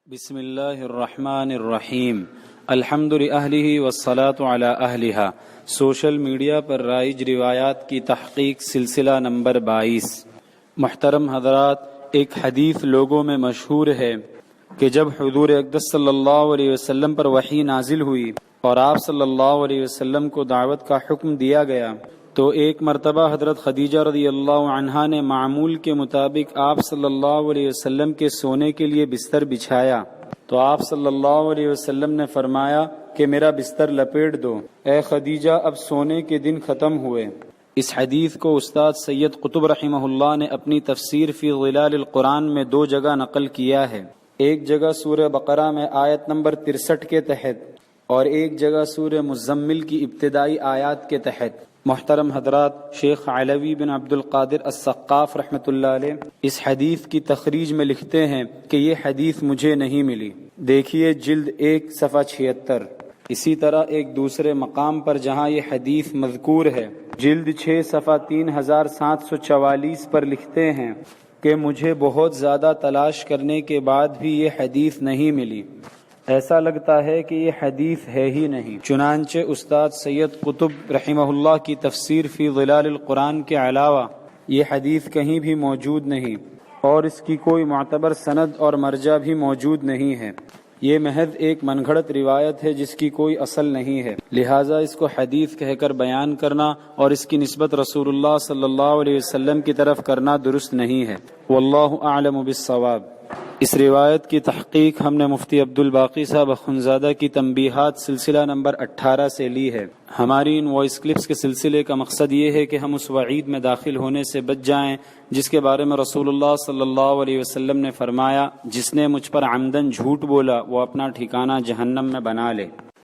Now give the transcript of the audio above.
بسم اللہ الرحمن الرحیم الحمد للہ والصلاة علی اہلہا۔ سوشل میڈیا پر رائج روایات کی تحقیق سلسلہ نمبر 22۔ محترم حضرات، ایک حدیث لوگوں میں مشہور ہے کہ جب حضور اقدس صلی اللہ علیہ وسلم پر وحی نازل ہوئی اور آپ صلی اللہ علیہ وسلم کو دعوت کا حکم دیا گیا تو ایک مرتبہ حضرت خدیجہ رضی اللہ عنہا نے معمول کے مطابق آپ صلی اللہ علیہ وسلم کے سونے کے لیے بستر بچھایا تو آپ صلی اللہ علیہ وسلم نے فرمایا کہ میرا بستر لپیٹ دو، اے خدیجہ اب سونے کے دن ختم ہوئے۔ اس حدیث کو استاد سید قطب رحمہ اللہ نے اپنی تفسیر فی ظلال القرآن میں 2 جگہ نقل کیا ہے، ایک جگہ سورہ بقرہ میں آیت نمبر 63 کے تحت اور ایک جگہ سورہ مزمل کی ابتدائی آیات کے تحت۔ محترم حضرات، شیخ علوی بن عبد القادر السقاف رحمۃ اللہ علیہ اس حدیث کی تخریج میں لکھتے ہیں کہ یہ حدیث مجھے نہیں ملی، دیکھیے جلد 1 صفحہ 76۔ اسی طرح ایک دوسرے مقام پر جہاں یہ حدیث مذکور ہے، جلد 6 صفحہ 3744 پر لکھتے ہیں کہ مجھے بہت زیادہ تلاش کرنے کے بعد بھی یہ حدیث نہیں ملی، ایسا لگتا ہے کہ یہ حدیث ہے ہی نہیں۔ چنانچہ استاد سید قطب رحمہ اللہ کی تفسیر فی ظلال القرآن کے علاوہ یہ حدیث کہیں بھی موجود نہیں اور اس کی کوئی معتبر سند اور مرجع بھی موجود نہیں ہے، یہ محض ایک من گھڑت روایت ہے جس کی کوئی اصل نہیں ہے، لہٰذا اس کو حدیث کہہ کر بیان کرنا اور اس کی نسبت رسول اللہ صلی اللہ علیہ وسلم کی طرف کرنا درست نہیں ہے۔ واللہ اعلم بالصواب۔ اس روایت کی تحقیق ہم نے مفتی عبد الباقی صاحب اخندزادہ کی تنبیہات سلسلہ نمبر 18 سے لی ہے۔ ہماری ان وائس کلپس کے سلسلے کا مقصد یہ ہے کہ ہم اس وعید میں داخل ہونے سے بچ جائیں جس کے بارے میں رسول اللہ صلی اللہ علیہ وسلم نے فرمایا، جس نے مجھ پر عمدن جھوٹ بولا وہ اپنا ٹھکانہ جہنم میں بنا لے۔